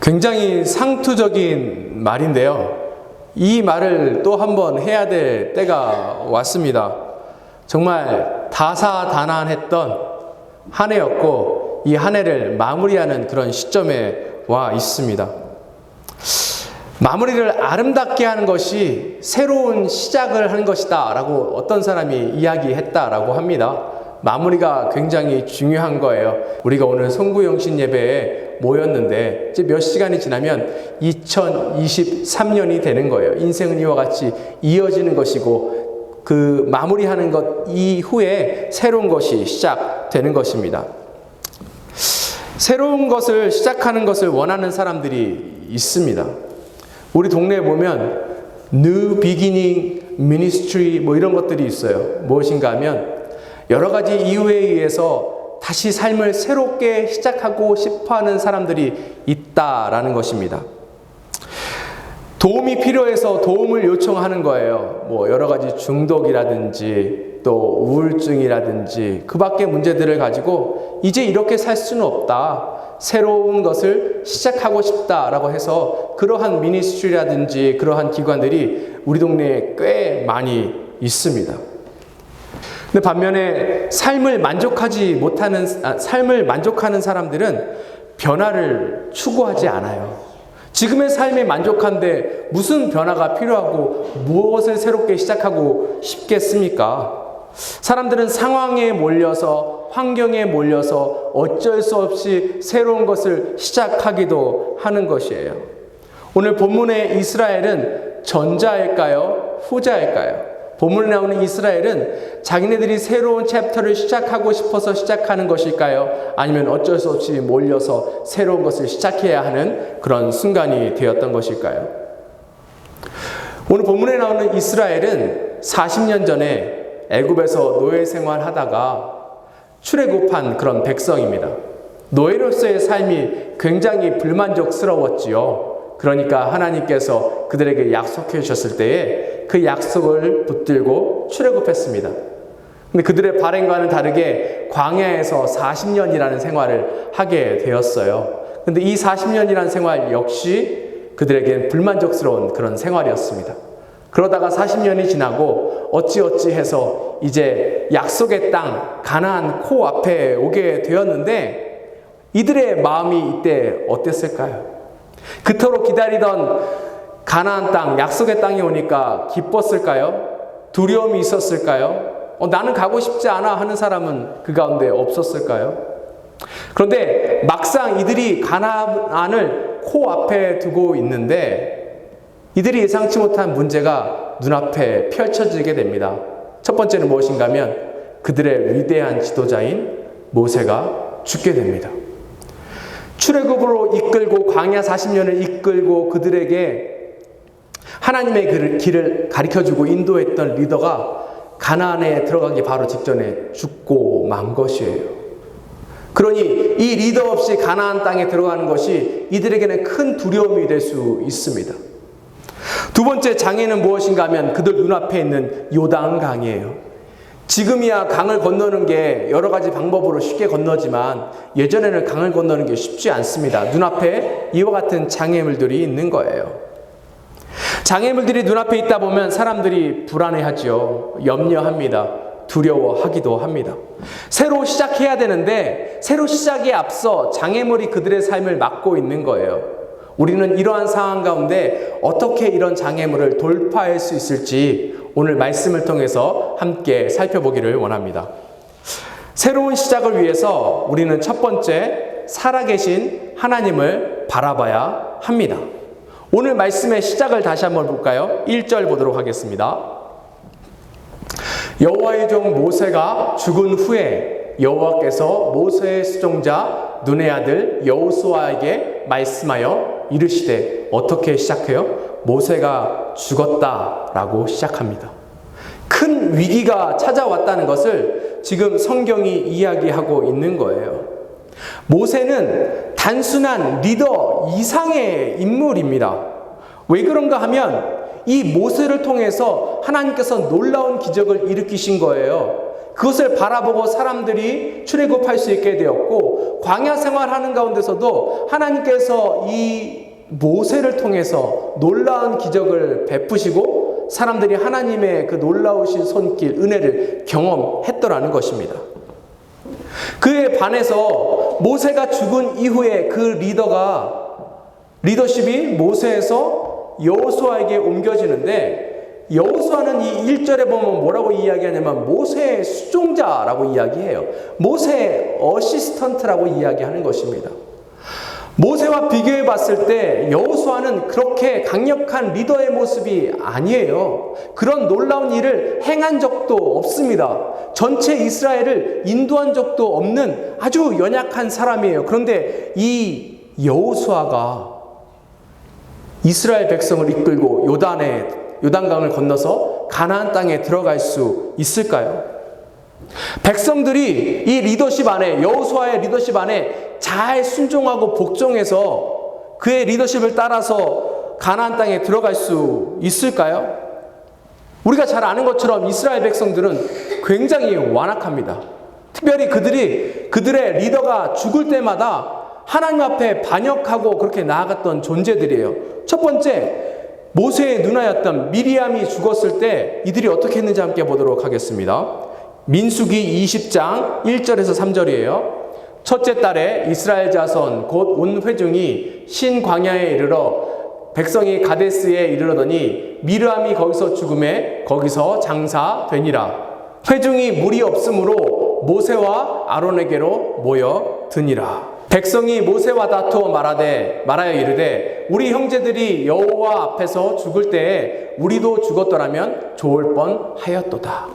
굉장히 상투적인 말인데요. 이 말을 또 한번 해야 될 때가 왔습니다. 정말 다사다난했던 한 해였고 이 한 해를 마무리하는 그런 시점에 와 있습니다. 마무리를 아름답게 하는 것이 새로운 시작을 하는 것이다 라고 어떤 사람이 이야기했다라고 합니다. 마무리가 굉장히 중요한 거예요. 우리가 오늘 송구영신 예배에 모였는데 이제 몇 시간이 지나면 2023년이 되는 거예요. 인생은 이와 같이 이어지는 것이고 그 마무리하는 것 이후에 새로운 것이 시작되는 것입니다. 새로운 것을 시작하는 것을 원하는 사람들이 있습니다. 우리 동네에 보면 New Beginning Ministry 이런 것들이 있어요. 무엇인가 하면 여러 가지 이유에 의해서 다시 삶을 새롭게 시작하고 싶어하는 사람들이 있다라는 것입니다. 도움이 필요해서 도움을 요청하는 거예요. 여러 가지 중독이라든지 또 우울증이라든지 그 밖의 문제들을 가지고 이제 이렇게 살 수는 없다. 새로운 것을 시작하고 싶다라고 해서 그러한 미니스트리라든지 그러한 기관들이 우리 동네에 꽤 많이 있습니다. 근데 반면에 삶을 만족하는 사람들은 변화를 추구하지 않아요. 지금의 삶에 만족한데 무슨 변화가 필요하고 무엇을 새롭게 시작하고 싶겠습니까? 사람들은 상황에 몰려서 환경에 몰려서 어쩔 수 없이 새로운 것을 시작하기도 하는 것이에요. 오늘 본문의 이스라엘은 전자일까요? 후자일까요? 본문에 나오는 이스라엘은 자기네들이 새로운 챕터를 시작하고 싶어서 시작하는 것일까요? 아니면 어쩔 수 없이 몰려서 새로운 것을 시작해야 하는 그런 순간이 되었던 것일까요? 오늘 본문에 나오는 이스라엘은 40년 전에 애굽에서 노예 생활하다가 출애굽한 그런 백성입니다. 노예로서의 삶이 굉장히 불만족스러웠지요. 그러니까 하나님께서 그들에게 약속해 주셨을 때에 그 약속을 붙들고 출애굽했습니다. 근데 그들의 발행과는 다르게 광야에서 40년이라는 생활을 하게 되었어요. 근데 이 40년이라는 생활 역시 그들에겐 불만족스러운 그런 생활이었습니다. 그러다가 40년이 지나고 어찌어찌해서 이제 약속의 땅 가나안 코앞에 오게 되었는데 이들의 마음이 이때 어땠을까요? 그토록 기다리던 가나안 땅, 약속의 땅이 오니까 기뻤을까요? 두려움이 있었을까요? 나는 가고 싶지 않아 하는 사람은 그 가운데 없었을까요? 그런데 막상 이들이 가나안을 코앞에 두고 있는데 이들이 예상치 못한 문제가 눈앞에 펼쳐지게 됩니다. 첫 번째는 무엇인가 하면 그들의 위대한 지도자인 모세가 죽게 됩니다. 출애굽으로 이끌고 광야 40년을 이끌고 그들에게 하나님의 길을 가르쳐주고 인도했던 리더가 가나안에 들어가기 바로 직전에 죽고 만 것이에요. 그러니 이 리더 없이 가나안 땅에 들어가는 것이 이들에게는 큰 두려움이 될 수 있습니다. 두 번째 장애는 무엇인가 하면 그들 눈앞에 있는 요단강이에요. 지금이야 강을 건너는 게 여러 가지 방법으로 쉽게 건너지만 예전에는 강을 건너는 게 쉽지 않습니다. 눈앞에 이와 같은 장애물들이 있는 거예요. 장애물들이 눈앞에 있다 보면 사람들이 불안해하죠. 염려합니다. 두려워하기도 합니다. 새로 시작해야 되는데 새로 시작에 앞서 장애물이 그들의 삶을 막고 있는 거예요. 우리는 이러한 상황 가운데 어떻게 이런 장애물을 돌파할 수 있을지 오늘 말씀을 통해서 함께 살펴보기를 원합니다. 새로운 시작을 위해서 우리는 첫 번째 살아계신 하나님을 바라봐야 합니다. 오늘 말씀의 시작을 다시 한번 볼까요? 1절 보도록 하겠습니다. 여호와의 종 모세가 죽은 후에 여호와께서 모세의 수종자 눈의 아들 여호수아에게 말씀하여 이르시되 어떻게 시작해요? 모세가 죽었다라고 시작합니다. 큰 위기가 찾아왔다는 것을 지금 성경이 이야기하고 있는 거예요. 모세는 단순한 리더 이상의 인물입니다. 왜 그런가 하면 이 모세를 통해서 하나님께서 놀라운 기적을 일으키신 거예요. 그것을 바라보고 사람들이 출애굽할 수 있게 되었고, 광야 생활하는 가운데서도 하나님께서 이 모세를 통해서 놀라운 기적을 베푸시고 사람들이 하나님의 그 놀라우신 손길, 은혜를 경험했더라는 것입니다. 그에 반해서 모세가 죽은 이후에 그 리더십이 모세에서 여호수아에게 옮겨지는데, 여호수아는 이 1절에 보면 뭐라고 이야기하냐면 모세의 수종자라고 이야기해요. 모세의 어시스턴트라고 이야기하는 것입니다. 모세와 비교해 봤을 때 여호수아는 그렇게 강력한 리더의 모습이 아니에요. 그런 놀라운 일을 행한 적도 없습니다. 전체 이스라엘을 인도한 적도 없는 아주 연약한 사람이에요. 그런데 이 여호수아가 이스라엘 백성을 이끌고 요단강을 건너서 가나안 땅에 들어갈 수 있을까요? 백성들이 이 리더십 안에, 여호수아의 리더십 안에 잘 순종하고 복종해서 그의 리더십을 따라서 가나안 땅에 들어갈 수 있을까요? 우리가 잘 아는 것처럼 이스라엘 백성들은 굉장히 완악합니다. 특별히 그들의 리더가 죽을 때마다 하나님 앞에 반역하고 그렇게 나아갔던 존재들이에요. 첫 번째, 모세의 누나였던 미리암이 죽었을 때 이들이 어떻게 했는지 함께 보도록 하겠습니다. 민수기 20장 1절에서 3절이에요. 첫째 달에 이스라엘 자손 곧 온 회중이 신 광야에 이르러 백성이 가데스에 이르러더니 미르암이 거기서 죽음에 거기서 장사되니라. 회중이 물이 없으므로 모세와 아론에게로 모여 드니라. 백성이 모세와 다투어 말하여 이르되 우리 형제들이 여호와 앞에서 죽을 때에 우리도 죽었더라면 좋을 뻔하였도다.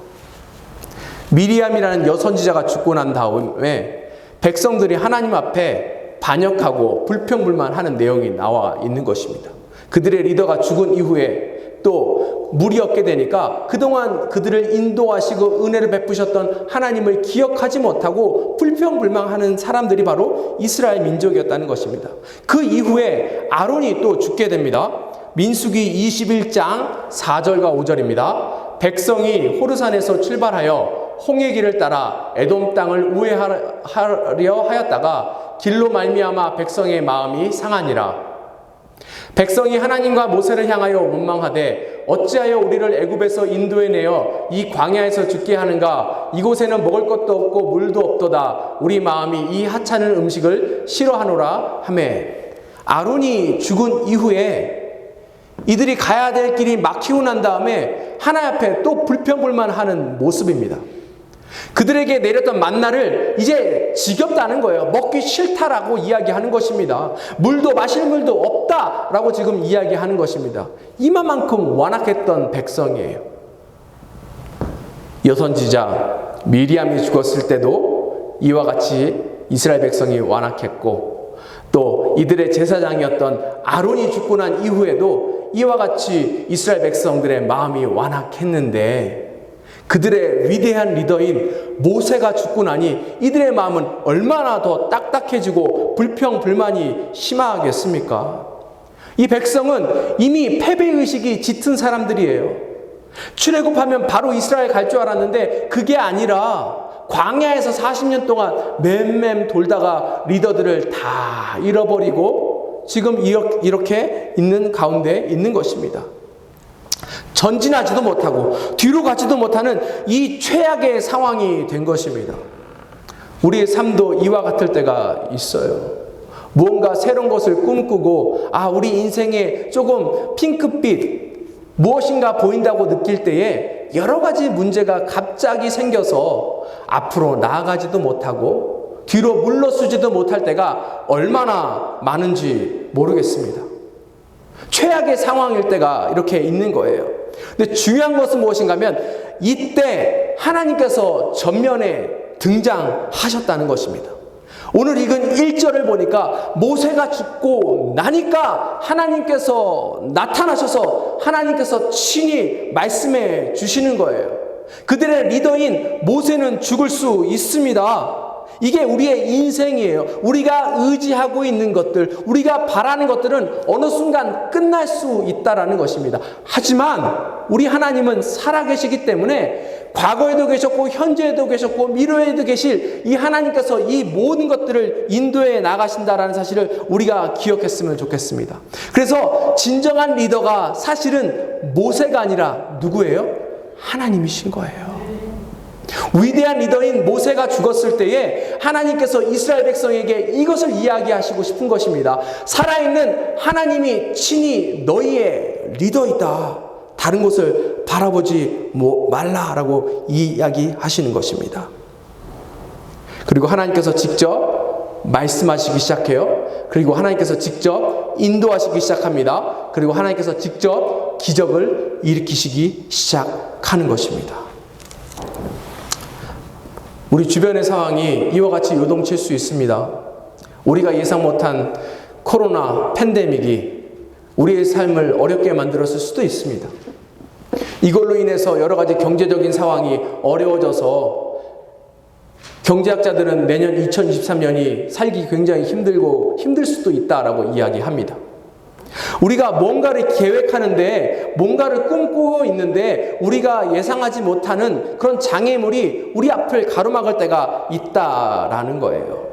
미리암이라는 여선지자가 죽고 난 다음에 백성들이 하나님 앞에 반역하고 불평불만하는 내용이 나와 있는 것입니다. 그들의 리더가 죽은 이후에 또 물이 없게 되니까 그동안 그들을 인도하시고 은혜를 베푸셨던 하나님을 기억하지 못하고 불평불만하는 사람들이 바로 이스라엘 민족이었다는 것입니다. 그 이후에 아론이 또 죽게 됩니다. 민수기 21장 4절과 5절입니다. 백성이 호르산에서 출발하여 홍해 길을 따라 에돔 땅을 우회하려 하였다가 길로 말미암아 백성의 마음이 상하니라. 백성이 하나님과 모세를 향하여 원망하되 어찌하여 우리를 애굽에서 인도해 내어 이 광야에서 죽게 하는가? 이곳에는 먹을 것도 없고 물도 없도다. 우리 마음이 이 하찮은 음식을 싫어하노라 하매. 아론이 죽은 이후에 이들이 가야 될 길이 막히고 난 다음에 하나님 앞에 또 불평불만하는 모습입니다. 그들에게 내렸던 만나를 이제 지겹다는 거예요. 먹기 싫다라고 이야기하는 것입니다. 마실 물도 없다라고 지금 이야기하는 것입니다. 이만큼 완악했던 백성이에요. 여선지자 미리암이 죽었을 때도 이와 같이 이스라엘 백성이 완악했고, 또 이들의 제사장이었던 아론이 죽고 난 이후에도 이와 같이 이스라엘 백성들의 마음이 완악했는데, 그들의 위대한 리더인 모세가 죽고 나니 이들의 마음은 얼마나 더 딱딱해지고 불평불만이 심하겠습니까? 이 백성은 이미 패배의식이 짙은 사람들이에요. 출애굽하면 바로 이스라엘 갈 줄 알았는데 그게 아니라 광야에서 40년 동안 맴맴 돌다가 리더들을 다 잃어버리고 지금 이렇게 있는 가운데 있는 것입니다. 전진하지도 못하고 뒤로 가지도 못하는 이 최악의 상황이 된 것입니다. 우리의 삶도 이와 같을 때가 있어요. 무언가 새로운 것을 꿈꾸고 우리 인생에 조금 핑크빛 무엇인가 보인다고 느낄 때에 여러 가지 문제가 갑자기 생겨서 앞으로 나아가지도 못하고 뒤로 물러서지도 못할 때가 얼마나 많은지 모르겠습니다. 최악의 상황일 때가 이렇게 있는 거예요. 근데 중요한 것은 무엇인가 하면 이때 하나님께서 전면에 등장하셨다는 것입니다. 오늘 읽은 1절을 보니까 모세가 죽고 나니까 하나님께서 나타나셔서 하나님께서 친히 말씀해 주시는 거예요. 그들의 리더인 모세는 죽을 수 있습니다. 이게 우리의 인생이에요. 우리가 의지하고 있는 것들, 우리가 바라는 것들은 어느 순간 끝날 수 있다라는 것입니다. 하지만 우리 하나님은 살아계시기 때문에 과거에도 계셨고 현재에도 계셨고 미래에도 계실 이 하나님께서 이 모든 것들을 인도해 나가신다라는 사실을 우리가 기억했으면 좋겠습니다. 그래서 진정한 리더가 사실은 모세가 아니라 누구예요? 하나님이신 거예요. 위대한 리더인 모세가 죽었을 때에 하나님께서 이스라엘 백성에게 이것을 이야기하시고 싶은 것입니다. 살아있는 하나님이 친히 너희의 리더이다. 다른 곳을 바라보지 말라라고 이야기하시는 것입니다. 그리고 하나님께서 직접 말씀하시기 시작해요. 그리고 하나님께서 직접 인도하시기 시작합니다. 그리고 하나님께서 직접 기적을 일으키시기 시작하는 것입니다. 우리 주변의 상황이 이와 같이 요동칠 수 있습니다. 우리가 예상 못한 코로나 팬데믹이 우리의 삶을 어렵게 만들었을 수도 있습니다. 이걸로 인해서 여러 가지 경제적인 상황이 어려워져서 경제학자들은 내년 2023년이 살기 굉장히 힘들 수도 있다라고 이야기합니다. 우리가 뭔가를 계획하는데, 뭔가를 꿈꾸고 있는데 우리가 예상하지 못하는 그런 장애물이 우리 앞을 가로막을 때가 있다라는 거예요.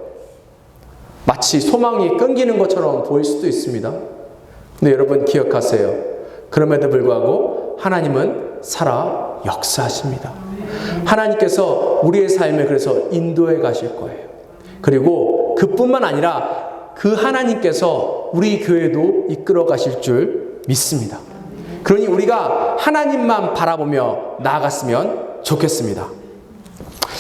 마치 소망이 끊기는 것처럼 보일 수도 있습니다. 근데 여러분 기억하세요. 그럼에도 불구하고 하나님은 살아 역사하십니다. 하나님께서 우리의 삶을 그래서 인도해 가실 거예요. 그리고 그뿐만 아니라 그 하나님께서 우리 교회도 이끌어 가실 줄 믿습니다. 그러니 우리가 하나님만 바라보며 나아갔으면 좋겠습니다.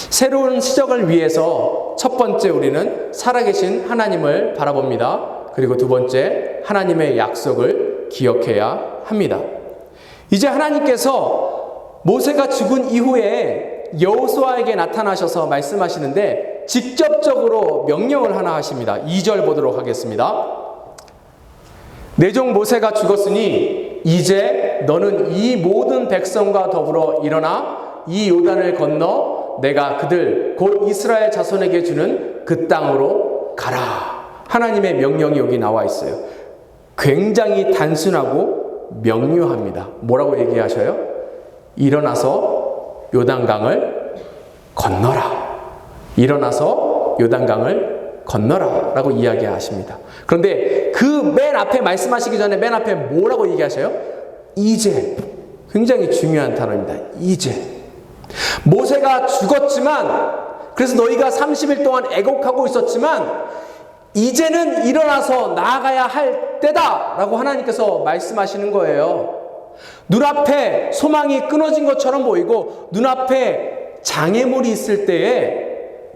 새로운 시작을 위해서 첫 번째 우리는 살아계신 하나님을 바라봅니다. 그리고 두 번째 하나님의 약속을 기억해야 합니다. 이제 하나님께서 모세가 죽은 이후에 여호수아에게 나타나셔서 말씀하시는데 직접적으로 명령을 하나 하십니다. 2절 보도록 하겠습니다. 내 종 모세가 죽었으니 이제 너는 이 모든 백성과 더불어 일어나 이 요단을 건너 내가 그들 곧 이스라엘 자손에게 주는 그 땅으로 가라. 하나님의 명령이 여기 나와 있어요. 굉장히 단순하고 명료합니다. 뭐라고 얘기하셔요? 일어나서 요단강을 건너라. 일어나서 요단강을 건너라 라고 이야기하십니다. 그런데 그 맨 앞에 말씀하시기 전에 맨 앞에 뭐라고 얘기하셔요? 이제. 굉장히 중요한 단어입니다. 이제. 모세가 죽었지만, 그래서 너희가 30일 동안 애곡하고 있었지만 이제는 일어나서 나아가야 할 때다 라고 하나님께서 말씀하시는 거예요. 눈앞에 소망이 끊어진 것처럼 보이고 눈앞에 장애물이 있을 때에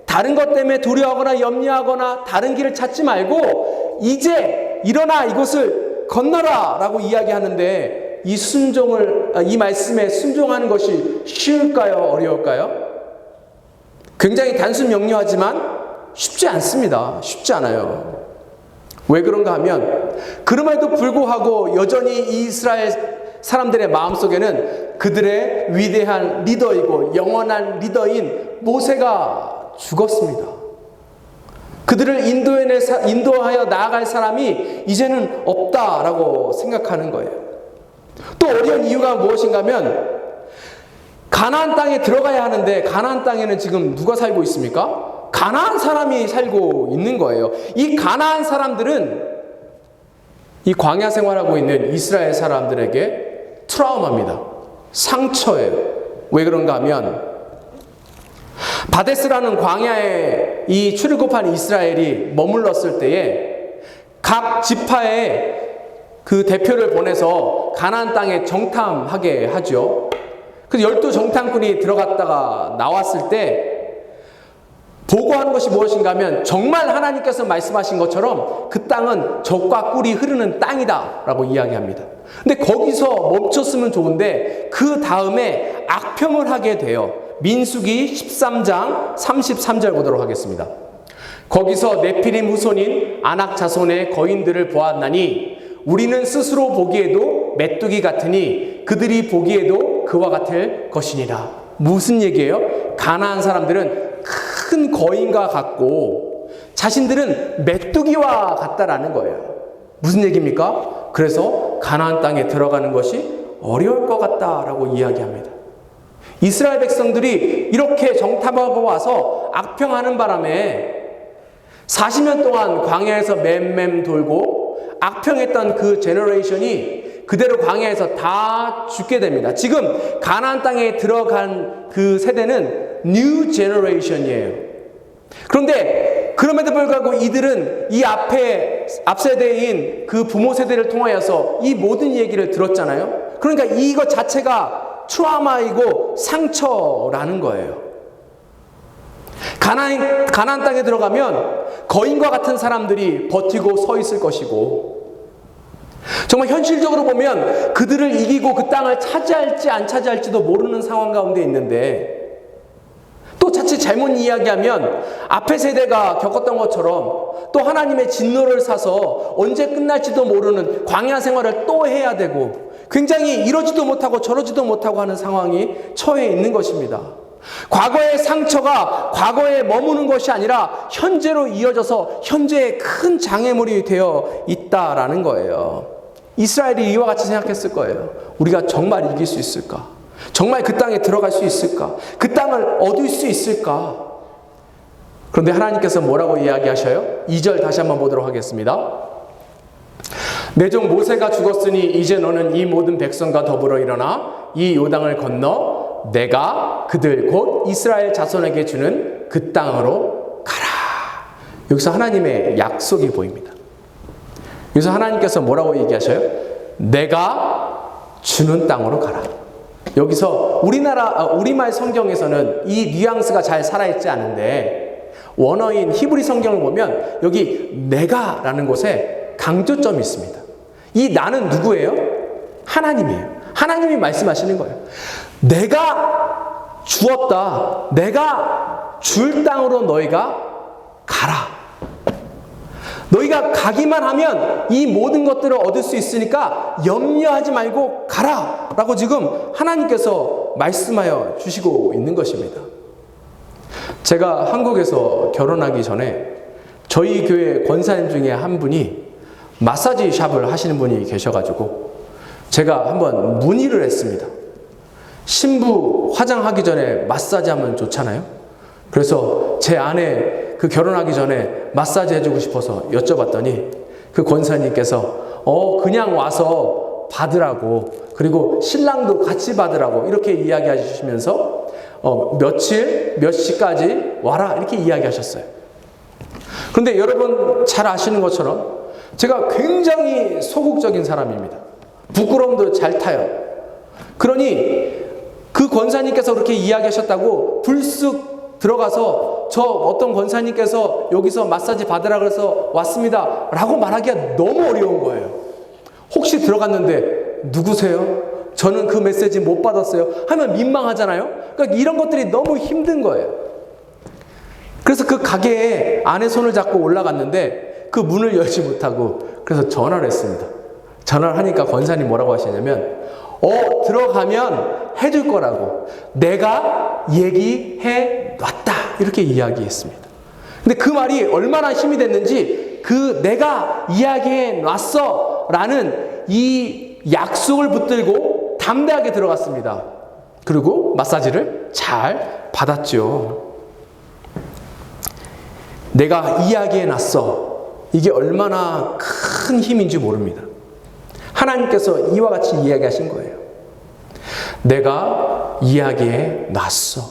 다른 것 때문에 두려워하거나 염려하거나 다른 길을 찾지 말고 이제 일어나 이곳을 건너라 라고 이야기하는데 이 말씀에 순종하는 것이 쉬울까요? 어려울까요? 굉장히 단순 명료하지만 쉽지 않습니다. 쉽지 않아요. 왜 그런가 하면 그럼에도 불구하고 여전히 이스라엘 사람들의 마음속에는 그들의 위대한 리더이고 영원한 리더인 모세가 죽었습니다. 그들을 인도하여 나아갈 사람이 이제는 없다라고 생각하는 거예요. 또 어려운 이유가 무엇인가 하면 가나안 땅에 들어가야 하는데 가나안 땅에는 지금 누가 살고 있습니까? 가나안 사람이 살고 있는 거예요. 이 가나안 사람들은 이 광야 생활하고 있는 이스라엘 사람들에게 트라우마입니다. 상처예요. 왜 그런가 하면 바데스라는 광야에 이 출애굽한 이스라엘이 머물렀을 때에 각 지파에 그 대표를 보내서 가나안 땅에 정탐하게 하죠. 그래서 12정탐꾼이 들어갔다가 나왔을 때 보고하는 것이 무엇인가 하면 정말 하나님께서 말씀하신 것처럼 그 땅은 젖과 꿀이 흐르는 땅이다 라고 이야기합니다. 근데 거기서 멈췄으면 좋은데 그 다음에 악평을 하게 돼요. 민수기 13장 33절 보도록 하겠습니다. 거기서 네피림 후손인 아낙 자손의 거인들을 보았나니 우리는 스스로 보기에도 메뚜기 같으니 그들이 보기에도 그와 같을 것이니라. 무슨 얘기예요? 가나안 사람들은 큰 거인과 같고 자신들은 메뚜기와 같다라는 거예요. 무슨 얘기입니까? 그래서 가나안 땅에 들어가는 것이 어려울 것 같다라고 이야기합니다. 이스라엘 백성들이 이렇게 정탐하고 와서 악평하는 바람에 40년 동안 광야에서 맴맴 돌고 악평했던 그 제너레이션이 그대로 광야에서 다 죽게 됩니다. 지금 가나안 땅에 들어간 그 세대는 뉴 제너레이션이에요. 그런데 그럼에도 불구하고 이들은 이 앞 세대인 그 부모 세대를 통하여서 이 모든 얘기를 들었잖아요. 그러니까 이것 자체가 트라우마이고 상처라는 거예요. 가나안 땅에 들어가면 거인과 같은 사람들이 버티고 서 있을 것이고, 정말 현실적으로 보면 그들을 이기고 그 땅을 차지할지 안 차지할지도 모르는 상황 가운데 있는데, 또 자칫 잘못 이야기하면 앞의 세대가 겪었던 것처럼 또 하나님의 진노를 사서 언제 끝날지도 모르는 광야 생활을 또 해야 되고, 굉장히 이러지도 못하고 저러지도 못하고 하는 상황이 처해 있는 것입니다. 과거의 상처가 과거에 머무는 것이 아니라 현재로 이어져서 현재의 큰 장애물이 되어 있다라는 거예요. 이스라엘이 이와 같이 생각했을 거예요. 우리가 정말 이길 수 있을까? 정말 그 땅에 들어갈 수 있을까? 그 땅을 얻을 수 있을까? 그런데 하나님께서 뭐라고 이야기하셔요? 2절 다시 한번 보도록 하겠습니다. 내 종 모세가 죽었으니 이제 너는 이 모든 백성과 더불어 일어나 이 요단을 건너 내가 그들 곧 이스라엘 자손에게 주는 그 땅으로 가라. 여기서 하나님의 약속이 보입니다. 여기서 하나님께서 뭐라고 얘기하셔요? 내가 주는 땅으로 가라. 여기서 우리말 성경에서는 이 뉘앙스가 잘 살아있지 않은데, 원어인 히브리 성경을 보면 여기 내가라는 곳에 강조점이 있습니다. 이 나는 누구예요? 하나님이에요. 하나님이 말씀하시는 거예요. 내가 주었다. 내가 줄 땅으로 너희가 가라. 너희가 가기만 하면 이 모든 것들을 얻을 수 있으니까 염려하지 말고 가라 라고 지금 하나님께서 말씀하여 주시고 있는 것입니다. 제가 한국에서 결혼하기 전에 저희 교회 권사님 중에 한 분이 마사지 샵을 하시는 분이 계셔가지고 제가 한번 문의를 했습니다. 신부 화장하기 전에 마사지 하면 좋잖아요. 그래서 제 아내 그 결혼하기 전에 마사지 해주고 싶어서 여쭤봤더니 그 권사님께서 그냥 와서 받으라고, 그리고 신랑도 같이 받으라고 이렇게 이야기해 주시면서 며칠 몇 시까지 와라 이렇게 이야기하셨어요. 그런데 여러분 잘 아시는 것처럼 제가 굉장히 소극적인 사람입니다. 부끄러움도 잘 타요. 그러니 그 권사님께서 그렇게 이야기하셨다고 불쑥 들어가서 저 어떤 권사님께서 여기서 마사지 받으라 그래서 왔습니다 라고 말하기가 너무 어려운 거예요. 혹시 들어갔는데 누구세요? 저는 그 메시지 못 받았어요 하면 민망하잖아요. 그러니까 이런 것들이 너무 힘든 거예요. 그래서 그 가게에 아내 손을 잡고 올라갔는데 그 문을 열지 못하고 그래서 전화를 했습니다. 전화를 하니까 권사님 뭐라고 하시냐면 들어가면 해줄 거라고 내가 얘기해 놨다 이렇게 이야기했습니다. 근데 그 말이 얼마나 힘이 됐는지 그 내가 이야기해 놨어 라는 이 약속을 붙들고 담대하게 들어갔습니다. 그리고 마사지를 잘 받았죠. 내가 이야기해 놨어. 이게 얼마나 큰 힘인지 모릅니다. 하나님께서 이와 같이 이야기하신 거예요. 내가 이야기해 놨어.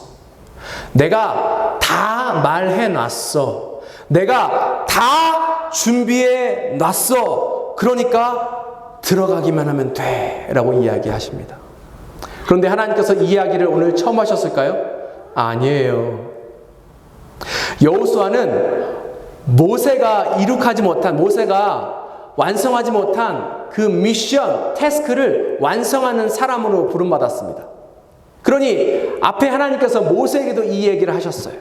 내가 다 말해 놨어. 내가 다 준비해 놨어. 그러니까 들어가기만 하면 돼 라고 이야기하십니다. 그런데 하나님께서 이 이야기를 오늘 처음 하셨을까요? 아니에요. 여호수아는 모세가 완성하지 못한 그 미션, 태스크를 완성하는 사람으로 부름받았습니다. 그러니 앞에 하나님께서 모세에게도 이 얘기를 하셨어요.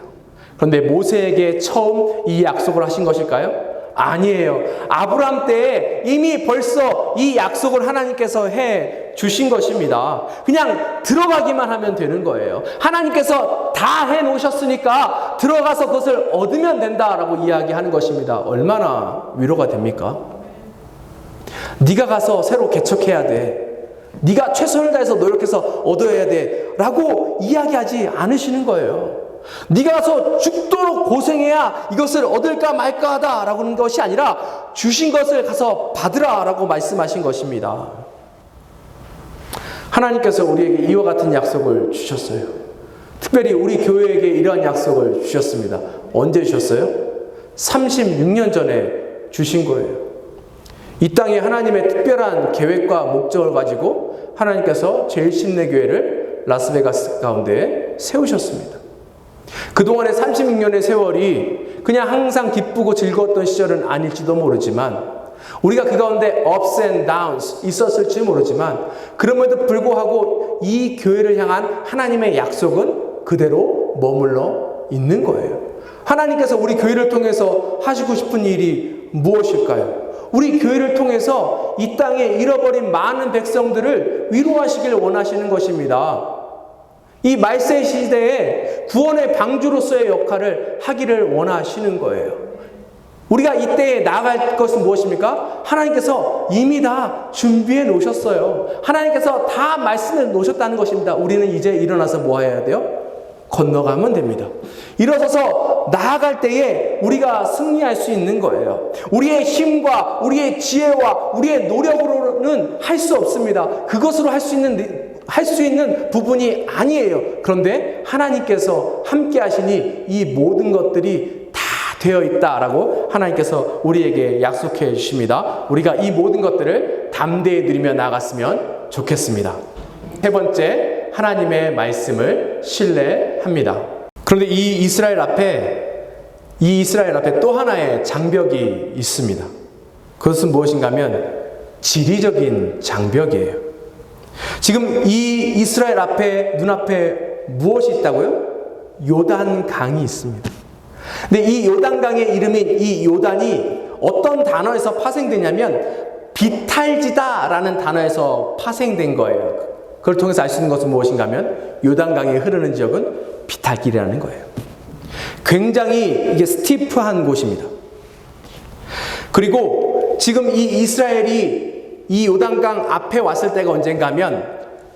그런데 모세에게 처음 이 약속을 하신 것일까요? 아니에요. 아브라함 때에 이미 벌써 이 약속을 하나님께서 해 주신 것입니다. 그냥 들어가기만 하면 되는 거예요. 하나님께서 다 해 놓으셨으니까 들어가서 그것을 얻으면 된다라고 이야기하는 것입니다. 얼마나 위로가 됩니까? 네가 가서 새로 개척해야 돼. 네가 최선을 다해서 노력해서 얻어야 돼 라고 이야기하지 않으시는 거예요. 네가 가서 죽도록 고생해야 이것을 얻을까 말까 하다라고 하는 것이 아니라 주신 것을 가서 받으라 라고 말씀하신 것입니다. 하나님께서 우리에게 이와 같은 약속을 주셨어요. 특별히 우리 교회에게 이러한 약속을 주셨습니다. 언제 주셨어요? 36년 전에 주신 거예요. 이 땅에 하나님의 특별한 계획과 목적을 가지고 하나님께서 제일심내교회를 라스베가스 가운데 세우셨습니다. 그동안의 36년의 세월이 그냥 항상 기쁘고 즐거웠던 시절은 아닐지도 모르지만 우리가 그 가운데 ups and downs 있었을지 모르지만 그럼에도 불구하고 이 교회를 향한 하나님의 약속은 그대로 머물러 있는 거예요. 하나님께서 우리 교회를 통해서 하시고 싶은 일이 무엇일까요? 우리 교회를 통해서 이 땅에 잃어버린 많은 백성들을 위로하시길 원하시는 것입니다. 이 말세 시대에 구원의 방주로서의 역할을 하기를 원하시는 거예요. 우리가 이때에 나아갈 것은 무엇입니까? 하나님께서 이미 다 준비해 놓으셨어요. 하나님께서 다 말씀해 놓으셨다는 것입니다. 우리는 이제 일어나서 뭐 해야 돼요? 건너가면 됩니다. 일어서서 나아갈 때에 우리가 승리할 수 있는 거예요. 우리의 힘과 우리의 지혜와 우리의 노력으로는 할 수 없습니다. 그것으로 할 수 있는 부분이 아니에요. 그런데 하나님께서 함께 하시니 이 모든 것들이 다 되어 있다라고 하나님께서 우리에게 약속해 주십니다. 우리가 이 모든 것들을 담대히 누리며 나아갔으면 좋겠습니다. 세 번째, 하나님의 말씀을 신뢰합니다. 그런데 이 이스라엘 앞에 또 하나의 장벽이 있습니다. 그것은 무엇인가 하면 지리적인 장벽이에요. 지금 이 이스라엘 앞에, 눈앞에 무엇이 있다고요? 요단강이 있습니다. 근데 이 요단강의 이름인 이 요단이 어떤 단어에서 파생되냐면 비탈지다라는 단어에서 파생된 거예요. 그걸 통해서 알 수 있는 것은 무엇인가 하면 요단강이 흐르는 지역은 비탈길이라는 거예요. 굉장히 이게 스티프한 곳입니다. 그리고 지금 이 이스라엘이 이 요단강 앞에 왔을 때가 언젠가 하면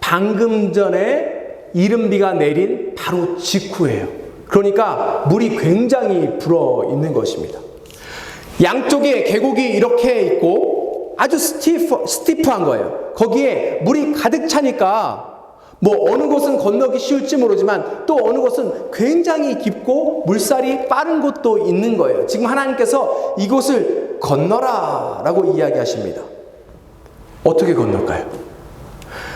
방금 전에 이른비가 내린 바로 직후예요. 그러니까 물이 굉장히 불어 있는 것입니다. 양쪽에 계곡이 이렇게 있고 아주 스티프한 거예요. 거기에 물이 가득 차니까 뭐 어느 곳은 건너기 쉬울지 모르지만 또 어느 곳은 굉장히 깊고 물살이 빠른 곳도 있는 거예요. 지금 하나님께서 이곳을 건너라 라고 이야기하십니다. 어떻게 건널까요?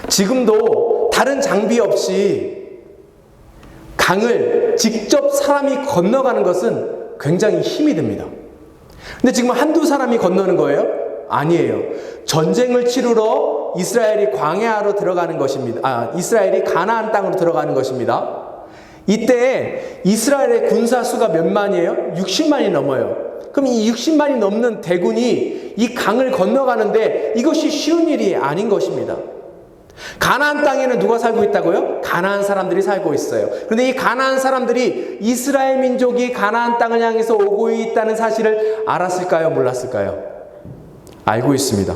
지금도 다른 장비 없이 강을 직접 사람이 건너가는 것은 굉장히 힘이 듭니다. 근데 지금 한두 사람이 건너는 거예요? 아니에요. 전쟁을 치르러 이스라엘이 광야로 들어가는 것입니다. 이스라엘이 가나안 땅으로 들어가는 것입니다. 이때 이스라엘의 군사 수가 몇 만이에요? 60만이 넘어요. 그럼 이 60만이 넘는 대군이 이 강을 건너가는데 이것이 쉬운 일이 아닌 것입니다. 가나안 땅에는 누가 살고 있다고요? 가나안 사람들이 살고 있어요. 그런데 이 가나안 사람들이 이스라엘 민족이 가나안 땅을 향해서 오고 있다는 사실을 알았을까요? 몰랐을까요? 알고 있습니다.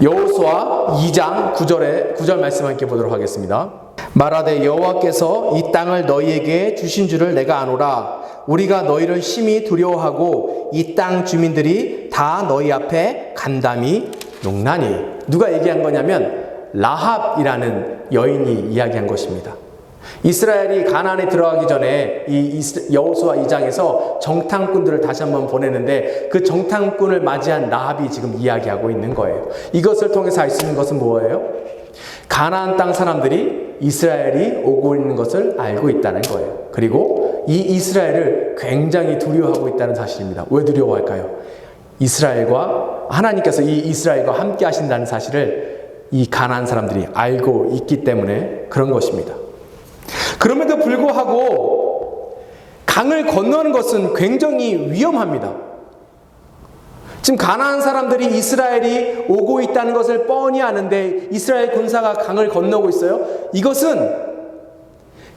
여호수아 2장 9절 말씀 함께 보도록 하겠습니다. 말하되 여호와께서 이 땅을 너희에게 주신 줄을 내가 아노라. 우리가 너희를 심히 두려워하고 이 땅 주민들이 다 너희 앞에 간담이 농나니. 누가 얘기한 거냐면 라합이라는 여인이 이야기한 것입니다. 이스라엘이 가나안에 들어가기 전에 이 여호수아 2장에서 정탐꾼들을 다시 한번 보내는데 그 정탐꾼을 맞이한 라합이 지금 이야기하고 있는 거예요. 이것을 통해서 알 수 있는 것은 뭐예요? 가나안 땅 사람들이 이스라엘이 오고 있는 것을 알고 있다는 거예요. 그리고 이 이스라엘을 굉장히 두려워하고 있다는 사실입니다. 왜 두려워할까요? 하나님께서 이 이스라엘과 함께 하신다는 사실을 이 가나안 사람들이 알고 있기 때문에 그런 것입니다. 그럼에도 불구하고 강을 건너는 것은 굉장히 위험합니다. 지금 가나안 사람들이 이스라엘이 오고 있다는 것을 뻔히 아는데 이스라엘 군사가 강을 건너고 있어요. 이것은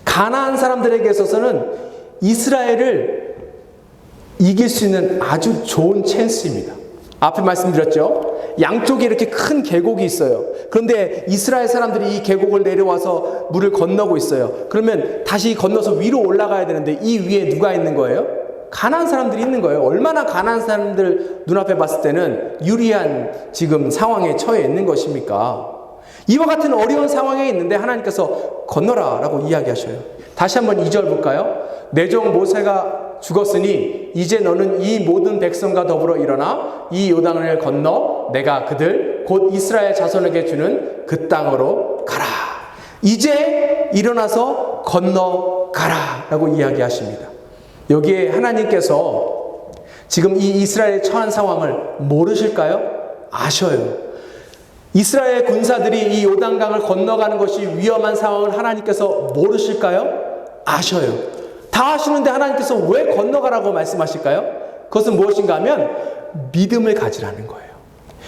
가나안 사람들에게 있어서는 이스라엘을 이길 수 있는 아주 좋은 찬스입니다. 앞에 말씀드렸죠. 양쪽에 이렇게 큰 계곡이 있어요. 그런데 이스라엘 사람들이 이 계곡을 내려와서 물을 건너고 있어요. 그러면 다시 건너서 위로 올라가야 되는데 이 위에 누가 있는 거예요? 가나안 사람들이 있는 거예요. 얼마나 가나안 사람들 눈앞에 봤을 때는 유리한 지금 상황에 처해 있는 것입니까? 이와 같은 어려운 상황에 있는데 하나님께서 건너라 라고 이야기하셔요. 다시 한번 2절 볼까요? 내 종 모세가 죽었으니 이제 너는 이 모든 백성과 더불어 일어나 이 요단을 건너 내가 그들 곧 이스라엘 자손에게 주는 그 땅으로 가라. 이제 일어나서 건너가라 라고 이야기하십니다. 여기에 하나님께서 지금 이 이스라엘의 처한 상황을 모르실까요? 아셔요. 이스라엘 군사들이 이 요단강을 건너가는 것이 위험한 상황을 하나님께서 모르실까요? 아셔요. 다 아시는데 하나님께서 왜 건너가라고 말씀하실까요? 그것은 무엇인가 하면 믿음을 가지라는 거예요.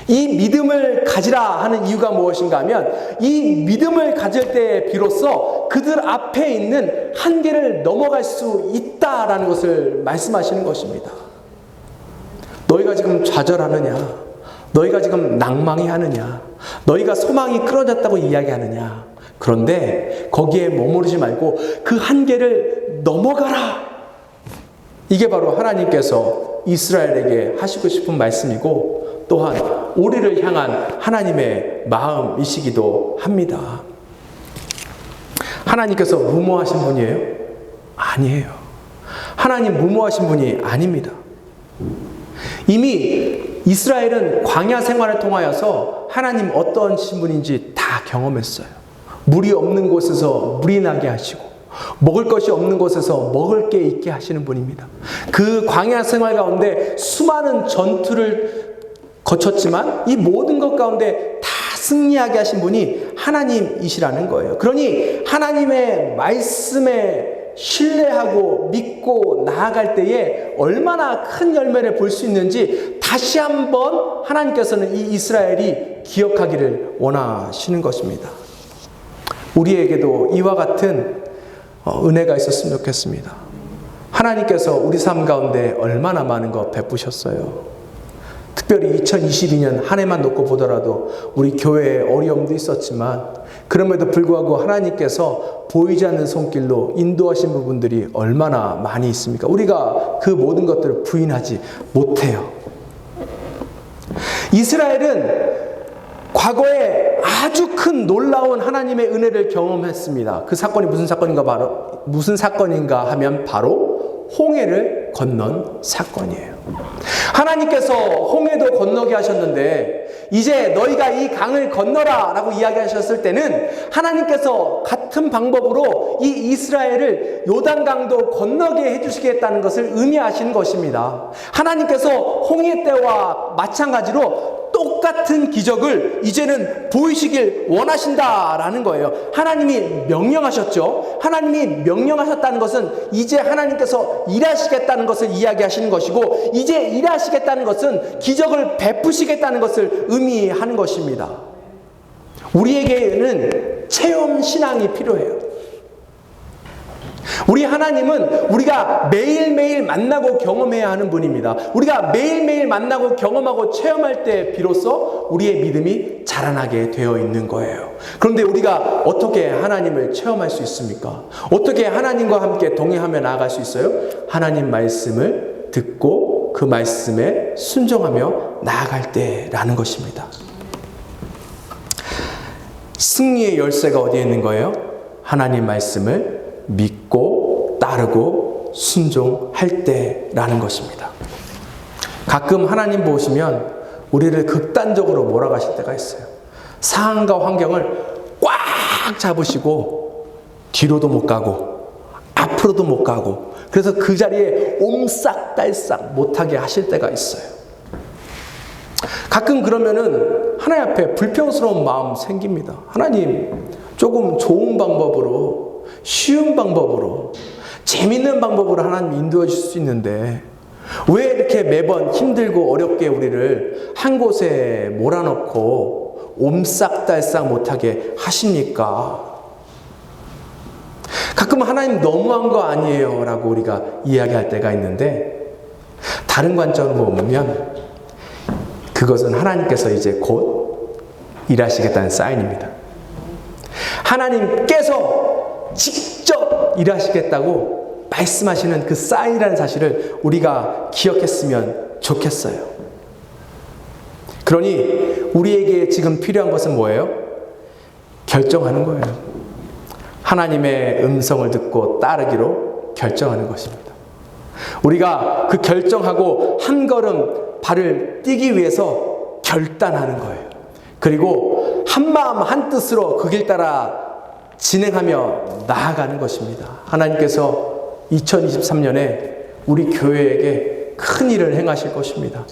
이 믿음을 가지라 하는 이유가 무엇인가 하면 이 믿음을 가질 때 비로소 그들 앞에 있는 한계를 넘어갈 수 있다라는 것을 말씀하시는 것입니다. 너희가 지금 좌절하느냐? 너희가 지금 낭망이 하느냐? 너희가 소망이 끊어졌다고 이야기하느냐? 그런데 거기에 머무르지 말고 그 한계를 넘어가라. 이게 바로 하나님께서 이스라엘에게 하시고 싶은 말씀이고 또한 우리를 향한 하나님의 마음이시기도 합니다. 하나님께서 무모하신 분이에요? 아니에요. 하나님 무모하신 분이 아닙니다. 이미 이스라엘은 광야 생활을 통하여서 하나님 어떤 신분인지 다 경험했어요. 물이 없는 곳에서 물이 나게 하시고 먹을 것이 없는 곳에서 먹을 게 있게 하시는 분입니다. 그 광야 생활 가운데 수많은 전투를 거쳤지만 이 모든 것 가운데 다 승리하게 하신 분이 하나님이시라는 거예요. 그러니 하나님의 말씀에 신뢰하고 믿고 나아갈 때에 얼마나 큰 열매를 볼 수 있는지 다시 한번 하나님께서는 이 이스라엘이 기억하기를 원하시는 것입니다. 우리에게도 이와 같은 은혜가 있었으면 좋겠습니다. 하나님께서 우리 삶 가운데 얼마나 많은 것 베푸셨어요. 특별히 2022년 한 해만 놓고 보더라도 우리 교회에 어려움도 있었지만 그럼에도 불구하고 하나님께서 보이지 않는 손길로 인도하신 부분들이 얼마나 많이 있습니까? 우리가 그 모든 것들을 부인하지 못해요. 이스라엘은 과거에 아주 큰 놀라운 하나님의 은혜를 경험했습니다. 그 사건이 무슨 사건인가 하면 바로 홍해를 건넌 사건이에요. 하나님께서 홍해도 건너게 하셨는데 이제 너희가 이 강을 건너라 라고 이야기하셨을 때는 하나님께서 같은 방법으로 이 이스라엘을 요단강도 건너게 해주시겠다는 것을 의미하시는 것입니다. 하나님께서 홍해 때와 마찬가지로 똑같은 기적을 이제는 보이시길 원하신다라는 거예요. 하나님이 명령하셨죠. 하나님이 명령하셨다는 것은 이제 하나님께서 일하시겠다는 것을 이야기하시는 것이고 이제 일하시겠다는 것은 기적을 베푸시겠다는 것을 의미하는 것입니다. 우리에게는 체험 신앙이 필요해요. 우리 하나님은 우리가 매일매일 만나고 경험해야 하는 분입니다. 우리가 매일매일 만나고 경험하고 체험할 때 비로소 우리의 믿음이 자라나게 되어 있는 거예요. 그런데 우리가 어떻게 하나님을 체험할 수 있습니까? 어떻게 하나님과 함께 동행하며 나아갈 수 있어요? 하나님 말씀을 듣고 그 말씀에 순종하며 나아갈 때라는 것입니다. 승리의 열쇠가 어디에 있는 거예요? 하나님 말씀을 믿고 따르고 순종할 때라는 것입니다. 가끔 하나님 보시면 우리를 극단적으로 몰아가실 때가 있어요. 상황과 환경을 꽉 잡으시고 뒤로도 못 가고 앞으로도 못 가고 그래서 그 자리에 옴싹달싹 못하게 하실 때가 있어요. 가끔 그러면은 하나님 앞에 불평스러운 마음 생깁니다. 하나님 조금 좋은 방법으로 쉬운 방법으로 재밌는 방법으로 하나님 인도해 주실 수 있는데 왜 이렇게 매번 힘들고 어렵게 우리를 한 곳에 몰아넣고 옴싹달싹 못하게 하십니까? 가끔 하나님 너무한 거 아니에요 라고 우리가 이야기할 때가 있는데 다른 관점으로 보면 그것은 하나님께서 이제 곧 일하시겠다는 사인입니다. 하나님께서 직접 일하시겠다고 말씀하시는 그 사인이라는 사실을 우리가 기억했으면 좋겠어요. 그러니 우리에게 지금 필요한 것은 뭐예요? 결정하는 거예요. 하나님의 음성을 듣고 따르기로 결정하는 것입니다. 우리가 그 결정하고 한 걸음 발을 띄기 위해서 결단하는 거예요. 그리고 한 마음 한 뜻으로 그 길 따라 진행하며 나아가는 것입니다. 하나님께서 2023년에 우리 교회에게 큰 일을 행하실 것입니다.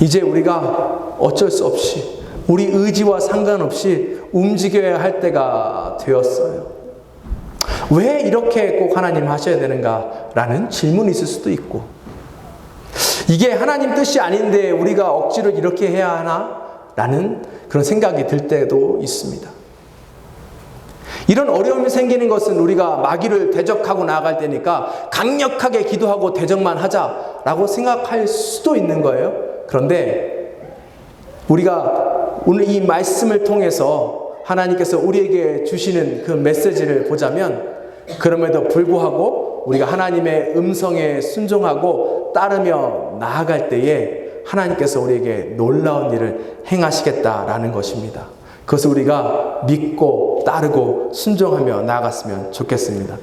이제 우리가 어쩔 수 없이 우리 의지와 상관없이 움직여야 할 때가 되었어요. 왜 이렇게 꼭 하나님 하셔야 되는가? 라는 질문이 있을 수도 있고, 이게 하나님 뜻이 아닌데 우리가 억지로 이렇게 해야 하나? 라는 그런 생각이 들 때도 있습니다. 이런 어려움이 생기는 것은 우리가 마귀를 대적하고 나아갈 때니까 강력하게 기도하고 대적만 하자라고 생각할 수도 있는 거예요. 그런데 우리가 오늘 이 말씀을 통해서 하나님께서 우리에게 주시는 그 메시지를 보자면, 그럼에도 불구하고 우리가 하나님의 음성에 순종하고 따르며 나아갈 때에 하나님께서 우리에게 놀라운 일을 행하시겠다라는 것입니다. 그것을 우리가 믿고 따르고 순종하며 나아갔으면 좋겠습니다.